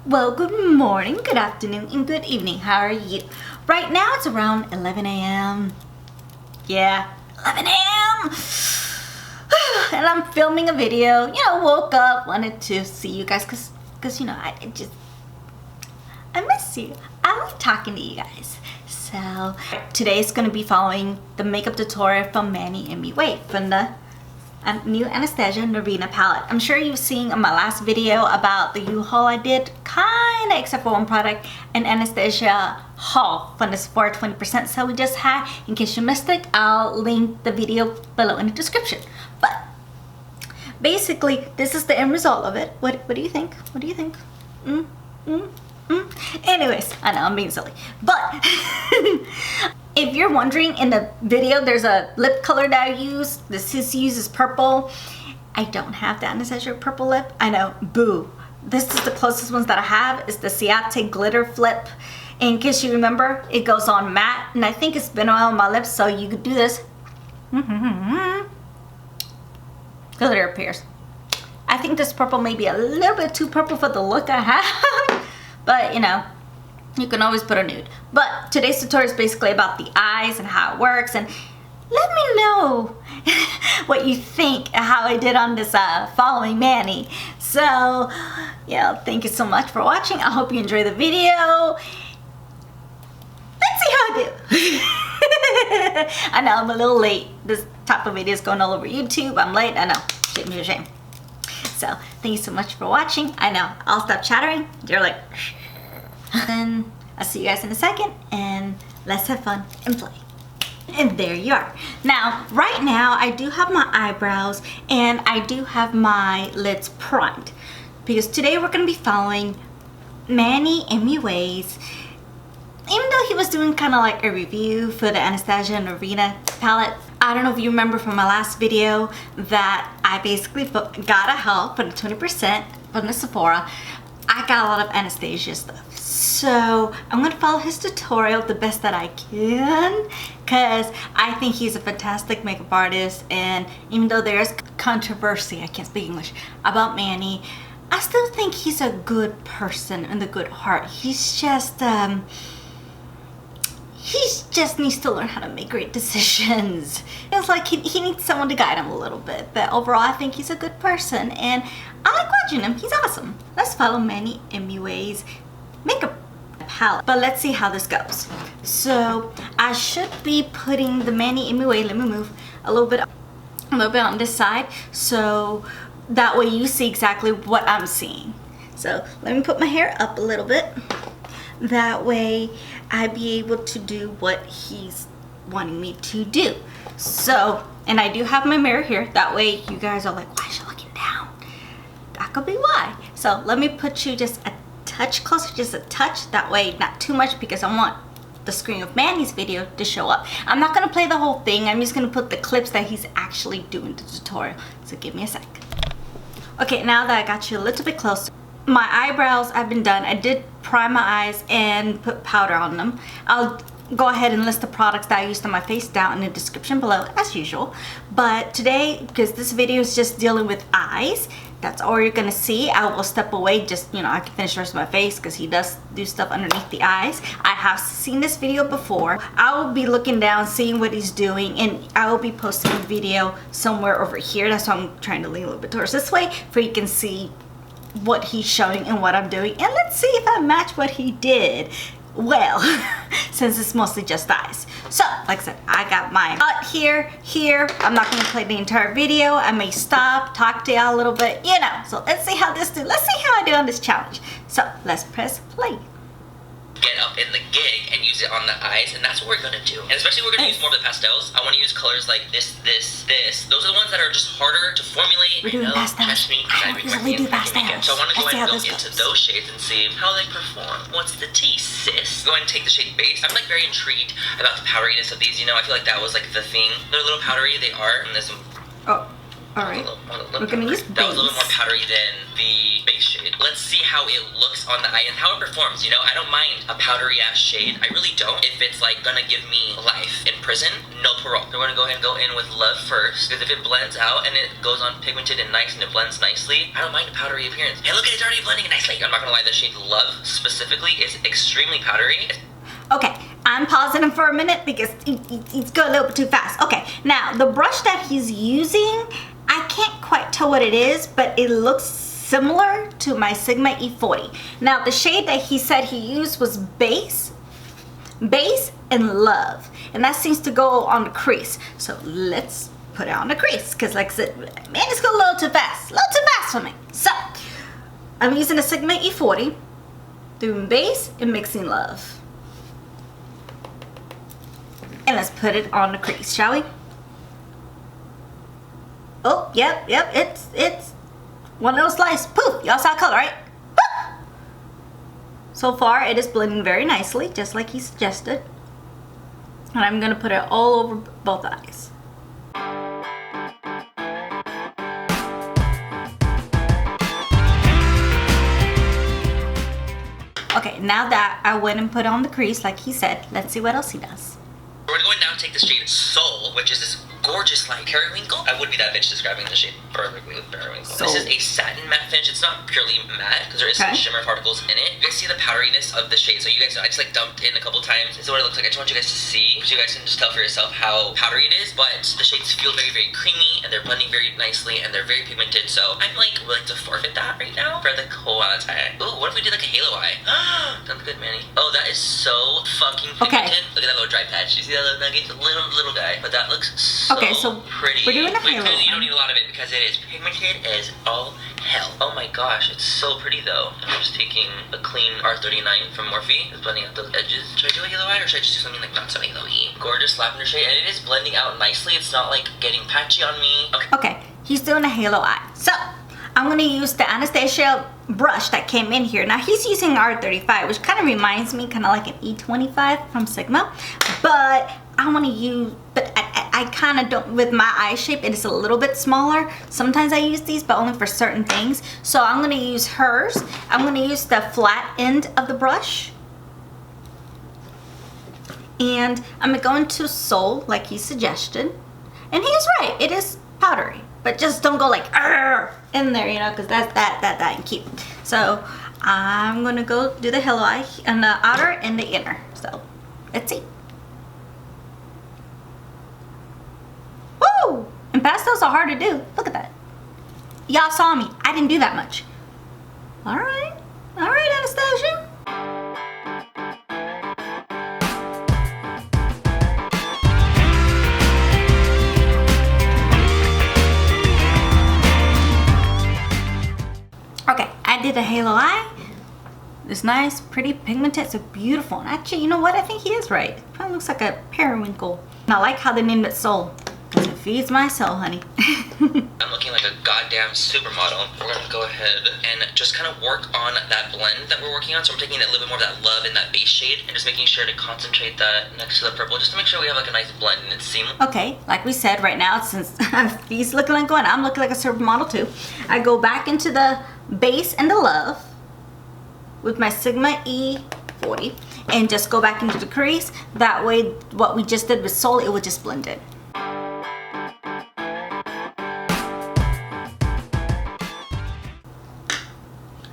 Well, good morning, good afternoon, and good evening. How are you? Right now it's around 11 a.m. Yeah, 11 a.m. And I'm filming a video. Woke up, wanted to see you guys because I miss you. I like talking to you guys. So today's going to be following the makeup tutorial from MANNY MUA from the new Anastasia Norvina palette. I'm sure you've seen in my last video about the haul I did, kinda except for one product, an Anastasia haul from the Sephora 20% sale we just had. In case you missed it, I'll link the video below in the description. But basically, this is the end result of it. What do you think? What do you think? Anyways, I know I'm being silly, but if you're wondering, in the video there's a lip color that I use. The sis uses purple. I don't have the Anastasia purple lip. I know, boo. This is the closest ones that I have, is the Citate glitter flip. In case you remember, it goes on matte, and I think it's been oil on my lips, so you could do this. Glitter appears. I think this purple may be a little bit too purple for the look I have, but you can always put a nude. But today's tutorial is basically about the eyes and how it works, and let me know what you think how I did on this following Manny. So yeah, thank you so much for watching. I hope you enjoy the video. Let's see how I do. I know I'm a little late. This type of video is going all over YouTube. I'm late. I know. Shame me a shame. So thank you so much for watching. I know I'll stop chattering. You're like, and I'll see you guys in a second, and let's have fun and play. And there you are. Now, right now, I do have my eyebrows and I do have my lids primed, because today we're going to be following MANNY MUA's. Even though he was doing kind of like a review for the Anastasia Norvina palette, I don't know if you remember from my last video that I basically got a haul for the 20% from the Sephora. I got a lot of Anastasia stuff. So I'm going to follow his tutorial the best that I can, because I think he's a fantastic makeup artist, and even though there's controversy, I can't speak English, about Manny, I still think he's a good person and a good heart. He's just needs to learn how to make great decisions. It's like he needs someone to guide him a little bit, but overall I think he's a good person and I like watching him. He's awesome. Let's follow MANNY MUA's makeup palette, but let's see how this goes. So I should be putting the MANNY MUA, let me move a little bit on this side, so that way you see exactly what I'm seeing. So let me put my hair up a little bit. That way I'd be able to do what he's wanting me to do. So, and I do have my mirror here. That way you guys are like, why is she looking down? That could be why. So let me put you just a touch closer, just a touch. That way, not too much, because I want the screen of Manny's video to show up. I'm not gonna play the whole thing. I'm just gonna put the clips that he's actually doing the tutorial. So give me a sec. Okay, now that I got you a little bit closer, my eyebrows have been done. I did prime my eyes and put powder on them. I'll go ahead and list the products that I used on my face down in the description below as usual. But today, because this video is just dealing with eyes, that's all you're gonna see. I will step away, just I can finish the rest of my face because he does do stuff underneath the eyes. I have seen this video before. I will be looking down, seeing what he's doing, and I will be posting a video somewhere over here. That's why I'm trying to lean a little bit towards this way, for you can see what he's showing and what I'm doing, and let's see if I match what he did well, since it's mostly just eyes. So like I said, I got my out here. I'm not going to play the entire video. I may stop, talk to y'all a little bit, so let's see how this do. Let's see how I do on this challenge. So let's press play. Get up in the gig and use it on the eyes, and that's what we're gonna do. And especially we're gonna use more of the pastels. I want to use colors like this. Those are the ones that are just harder to formulate. We're doing pastels. I don't usually do pastels. So I want to go ahead and go goes. into those shades and see how they perform. What's the tea, sis? Go ahead and take the shade Beige. I'm like very intrigued about the powderiness of these. I feel like that was like the thing. They're a little powdery. They are, and there's some. Alright, we're gonna use Beige. That was a little bit more powdery than the base shade. Let's see how it looks on the eye and how it performs. You know, I don't mind a powdery ass shade. I really don't. If it's like gonna give me life in prison, no parole. So we're gonna go ahead and go in with Love first, because if it blends out and it goes on pigmented and nice and it blends nicely, I don't mind a powdery appearance. Hey, look at it, it's already blending nicely. I'm not gonna lie, the shade Love specifically is extremely powdery. Okay, I'm pausing him for a minute because he's going a little bit too fast. Okay, now the brush that he's using, I can't quite tell what it is, but it looks similar to my Sigma E40. Now the shade that he said he used was Beige and Love, and that seems to go on the crease. So let's put it on the crease, because like I said, man, it's going a little too fast for me. So I'm using a Sigma E40, doing Beige and mixing Love. And let's put it on the crease, shall we? Oh, yep, it's one of those slices. Poof, y'all saw color, right? Poof. So far, it is blending very nicely, just like he suggested. And I'm gonna put it all over both eyes. Okay, now that I went and put on the crease, like he said, let's see what else he does. We're going now to take the shade Soul, which is this gorgeous like periwinkle. I would be that bitch describing the shade perfectly with periwinkle. Soul. This is a satin matte finish. It's not purely matte because there is some shimmer particles in it. You guys see the powderiness of the shade. So you guys know, I just like dumped in a couple times. This is what it looks like. I just want you guys to see, so you guys can just tell for yourself how powdery it is. But the shades feel very, very creamy, and they're blending very nicely, and they're very pigmented. So I'm like willing to forfeit that right now for the quality. Ooh, what if we did like a halo eye? Sounds good, Manny. Oh, that is so fucking pigmented. Look at that little dry patch. You see that little nugget? Little guy. But that looks so pretty. We're doing a halo. You don't need a lot of it because it is pigmented as all hell. Oh my gosh, it's so pretty though. I'm just taking a clean R39 from Morphe. Just blending out those edges. Should I do a halo eye or should I just do something like not so halo-y? Gorgeous lavender shade, and it is blending out nicely. It's not like getting patchy on me. Okay, he's doing a halo eye. So I'm gonna use the Anastasia brush that came in here. Now he's using R35, which kind of reminds me kind of like an E25 from Sigma, but I want to use, but I kind of don't, with my eye shape, it is a little bit smaller. Sometimes I use these, but only for certain things. So I'm going to use hers. I'm going to use the flat end of the brush. And I'm going to go into Soul, like he suggested. And he's right, it is powdery. But just don't go like, in there, you know, because that ain't cute. So I'm going to go do the halo eye on the outer and the inner. So let's see. Woo! And pastels are hard to do. Look at that. Y'all saw me. I didn't do that much. Alright. Alright, Anastasia. Okay, I did a halo eye. It's nice, pretty pigmented. It's beautiful. And actually, you know what? I think he is right. It probably looks like a periwinkle. And I like how they named it Soul. Because it feeds my soul, honey. I'm looking like a goddamn supermodel. We're gonna go ahead and just kind of work on that blend that we're working on. So I'm taking a little bit more of that Love in that base shade and just making sure to concentrate that next to the purple, just to make sure we have like a nice blend and it's seamless. Okay, like we said, right now, since he's looking like one, I'm looking like a supermodel too. I go back into the base and the Love with my Sigma E40 and just go back into the crease. That way, what we just did with Soul, it would just blend it.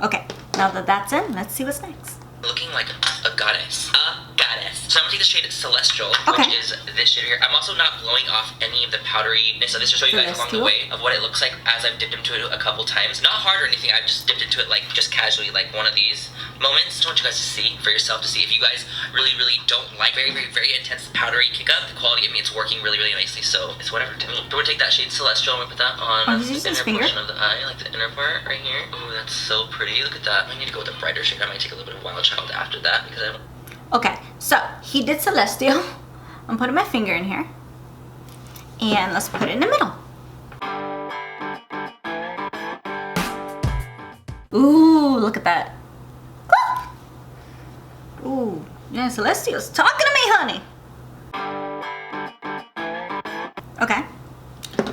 Okay, now that that's in, let's see what's next. Looking like a goddess. A goddess. So I'm gonna take the shade Celestial, which is this shade here. I'm also not blowing off any of the powderiness of this to show you guys along the way of what it looks like as I've dipped into it a couple times. Not hard or anything, I've just dipped into it like just casually, like one of these moments. Just want you guys to see for yourself, to see if you guys really don't like very intense powdery kick up. The quality, I mean, it's working really nicely, so it's whatever to me. So we're gonna take that shade Celestial and we put that on the inner portion of the eye, like the inner part right here. Ooh, that's so pretty. Look at that. I need to go with a brighter shade. I might take a little bit of Wild Child after that because I don't. Okay, so he did Celestial. I'm putting my finger in here. And let's put it in the middle. Ooh, look at that. Ooh, yeah, Celestial's talking to me, honey. Okay,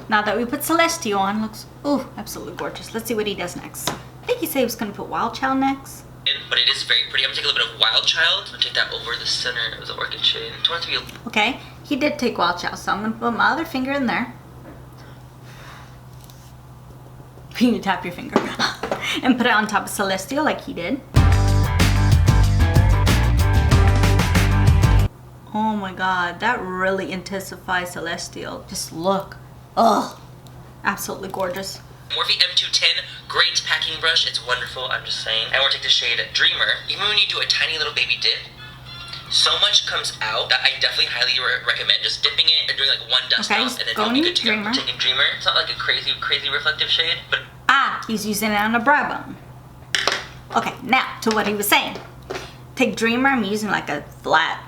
now that we put Celestial on, looks, ooh, absolutely gorgeous. Let's see what he does next. I think he said he was gonna put Wild Child next. But it is very pretty. I'm gonna take a little bit of Wild Child. I'm gonna take that over the center of the orchid shade. I want it to be okay, he did take Wild Child, so I'm gonna put my other finger in there. You tap your finger and put it on top of Celestial like he did. Oh my god, that really intensifies Celestial. Just look. Oh, absolutely gorgeous. Morphe M210, great packing brush. It's wonderful, I'm just saying. And we'll take the shade Dreamer. Even when you do a tiny little baby dip, so much comes out that I definitely highly recommend just dipping it and doing like one dust off, and then you'll be good to go. Taking Dreamer. It's not like a crazy reflective shade, but he's using it on a brow bone. Okay, now to what he was saying. Take Dreamer. I'm using like a flat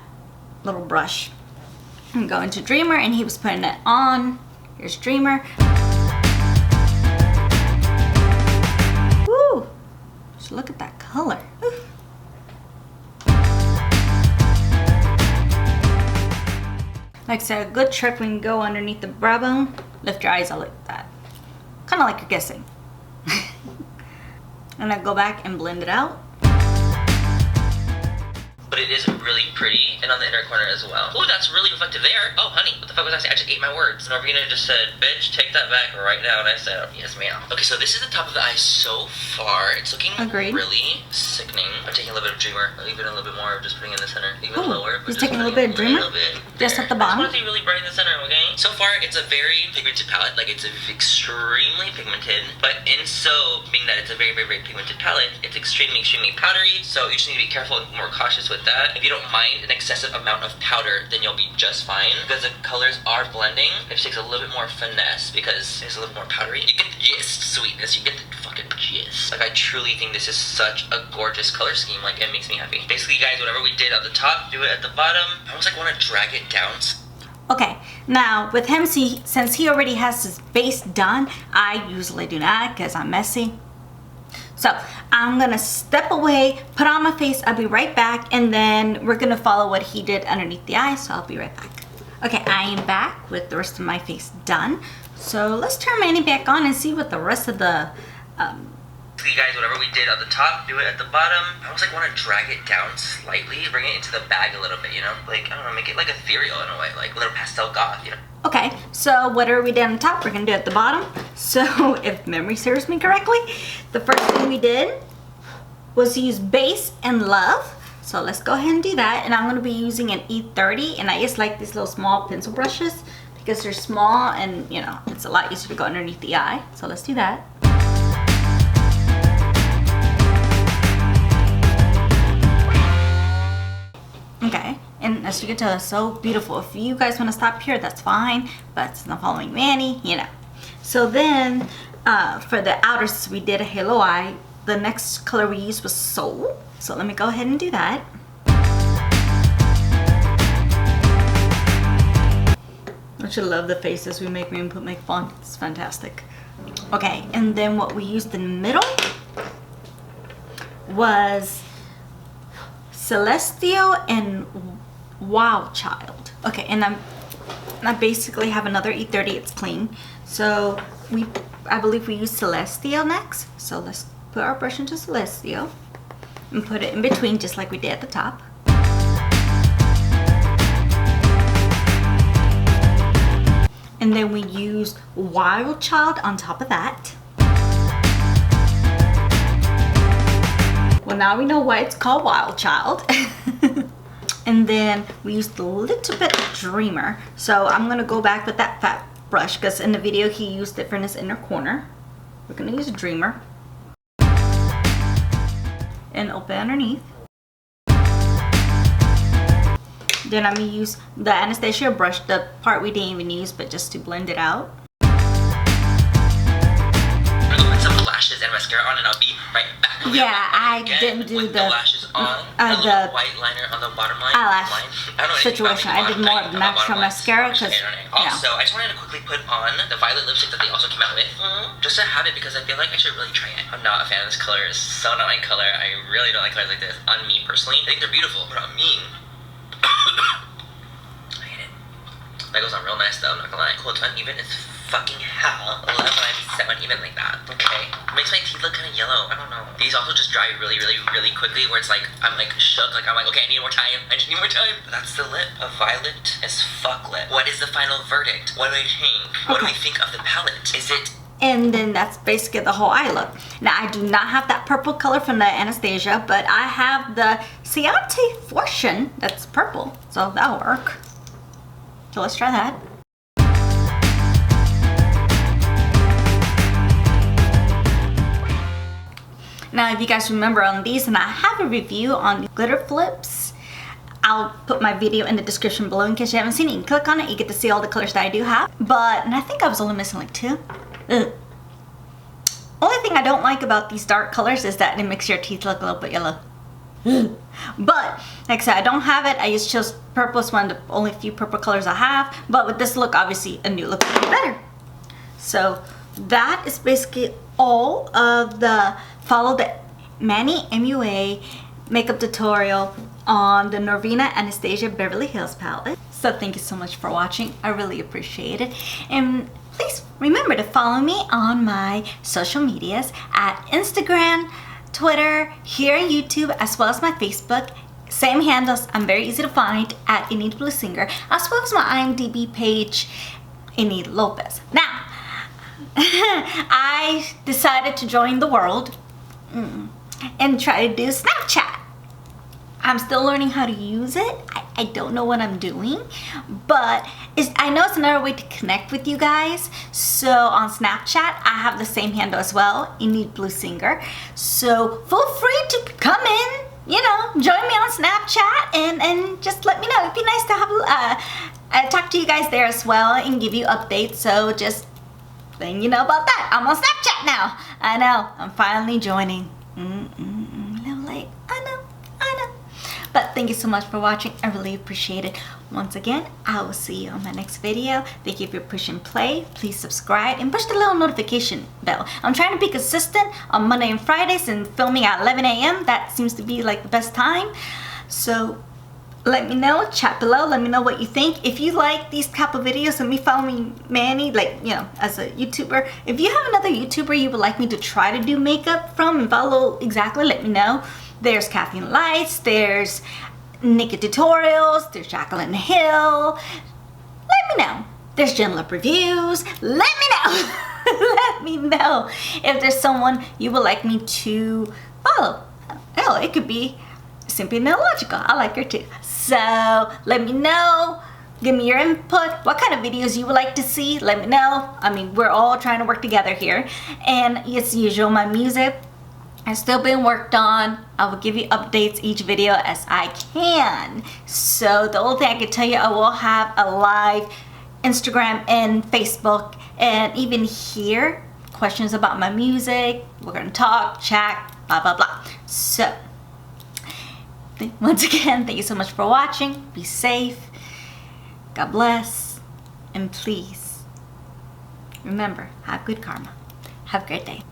little brush. I'm going to Dreamer, and he was putting it on. Here's Dreamer. Woo! Just look at that color. Woo. Like I said, a good trick when you go underneath the brow bone, lift your eyes out like that. Kind of like you're guessing. And I go back and blend it out. But it is really pretty, and on the inner corner as well. Oh, that's really reflective there. Oh, honey, what the fuck was I saying? I just ate my words. Norvina just said, bitch, take that back right now. And I said, yes, ma'am. Okay, so this is the top of the eye so far. It's looking really sickening. I'm taking a little bit of Dreamer, even a little bit more, just putting in the center, even lower. He's taking a little bit of Dreamer? Just at the bottom? I just want it to be really bright in the center, okay? So far, it's a very pigmented palette. Like, it's extremely pigmented. But in so, being that it's a very, very, very pigmented palette, it's extremely, extremely powdery. So you just need to be careful and more cautious with that. If you don't mind an excessive amount of powder, then you'll be just fine, because the colors are blending. It just takes a little bit more finesse because it's a little more powdery. You get the gist, sweetness, you get the fucking gist. Like, I truly think this is such a gorgeous color scheme. Like, it makes me happy. Basically, guys, whatever we did at the top, do it at the bottom. I almost like want to drag it down. Okay, now with him, since he already has his base done, I usually do not because I'm messy. So I'm gonna step away, put on my face, I'll be right back, and then we're gonna follow what he did underneath the eye, so I'll be right back. Okay, I am back with the rest of my face done. So let's turn Manny back on and see what the rest of the You guys, whatever we did at the top, do it at the bottom. I almost like want to drag it down slightly, bring it into the bag a little bit, you know? Like, I don't know, make it like ethereal in a way, like a little pastel goth, you know? Okay, so whatever we did on the top, we're gonna do at the bottom. So if memory serves me correctly, the first thing we did was use Base and Love. So let's go ahead and do that. And I'm gonna be using an E30, and I just like these little small pencil brushes because they're small and, you know, it's a lot easier to go underneath the eye. So let's do that. Okay, and as you can tell, it's so beautiful. If you guys want to stop here, that's fine, but it's not following Manny, you know. So then, for the outers, we did a halo eye. The next color we used was Soul. So let me go ahead and do that. Don't you love the faces we make when we make fun? It's fantastic. Okay, and then what we used in the middle was Celestial and Wild Child. Okay, and I basically have another E30. It's clean. So I believe we use Celestial next. So let's put our brush into Celestial and put it in between, just like we did at the top. And then we use Wild Child on top of that. Well, now we know why it's called Wild Child. And then we used a little bit of Dreamer. So I'm gonna go back with that fat brush because in the video he used it for this inner corner. We're gonna use a Dreamer. And open underneath. Then I'm gonna use the Anastasia brush, the part we didn't even use, but just to blend it out. I'm gonna put some lashes and mascara on and I'll be right back. Yeah, I didn't do the lashes on, the white liner on the bottom line. Eyelash situation. I did more of the natural mascara because, also, I just wanted to quickly put on the violet lipstick that they also came out with, just to have it because I feel like I should really try it. I'm not a fan of this color. It's so not my color. I really don't like colors like this on me personally. I think they're beautiful, but on me, I hate it. That goes on real nice though, I'm not gonna lie. Cool, it's uneven as fucking hell. I love when I set uneven like that. Okay. It makes my teeth look kind of yellow. I don't know. These also just dry really quickly, where it's like, I'm like shook. Like, I'm like, okay, I need more time. I just need more time. But that's the lip. A violet as fuck lip. What is the final verdict? What do we think? What do we think of the palette? Is it... And then that's basically the whole eye look. Now, I do not have that purple color from the Anastasia, but I have the Citate portion that's purple. So that'll work. So let's try that. Now, if you guys remember on these, and I have a review on glitter flips, I'll put my video in the description below in case you haven't seen it. You can click on it, you get to see all the colors that I do have. And I think I was only missing like 2. Ugh. Only thing I don't like about these dark colors is that it makes your teeth look a little bit yellow. Ugh. But like I said, I don't have it. I just chose purple. It's one of the only few purple colors I have. But with this look, obviously a new look would be better. So that is basically all of the follow the MANNY MUA makeup tutorial on the Norvina Anastasia Beverly Hills palette. So thank you so much for watching. I really appreciate it. And please remember to follow me on my social medias at Instagram, Twitter, here on YouTube, as well as my Facebook. Same handles. I'm very easy to find at Enid Blue Singer, as well as my IMDb page, Enid Lopez. Now, I decided to join the world and try to do Snapchat. I'm still learning how to use it. I don't know what I'm doing, but I know it's another way to connect with you guys. So on Snapchat, I have the same handle as well, Enid Blue Singer. So feel free to come in, you know, join me on Snapchat and just let me know. It'd be nice to have talk to you guys there as well and give you updates. So just letting you know about that. I'm on Snapchat now. I know, I'm finally joining. A little late, I know. But thank you so much for watching. I really appreciate it. Once again, I will see you on my next video. Thank you for pushing play. Please subscribe and push the little notification bell. I'm trying to be consistent on Monday and Fridays and filming at 11 a.m. That seems to be like the best time. So let me know, chat below, let me know what you think. If you like these type of videos of me following Manny, like, you know, as a YouTuber, if you have another YouTuber you would like me to try to do makeup from and follow exactly, let me know. There's Kathleen Lights, there's Nikki Tutorials, there's Jacqueline Hill. Let me know. There's Gen Love Reviews. Let me know. Let me know if there's someone you would like me to follow. Hell, it could be Simply Neological. I like her too. So let me know. Give me your input. What kind of videos you would like to see? Let me know. I mean, we're all trying to work together here. And as usual, my music has still been worked on. I will give you updates each video as I can. So the only thing I can tell you, I will have a live Instagram and Facebook, and even here, questions about my music. We're gonna talk, chat, blah, blah, blah. So once again, thank you so much for watching. Be safe. God bless. And please remember, have good karma. Have a great day.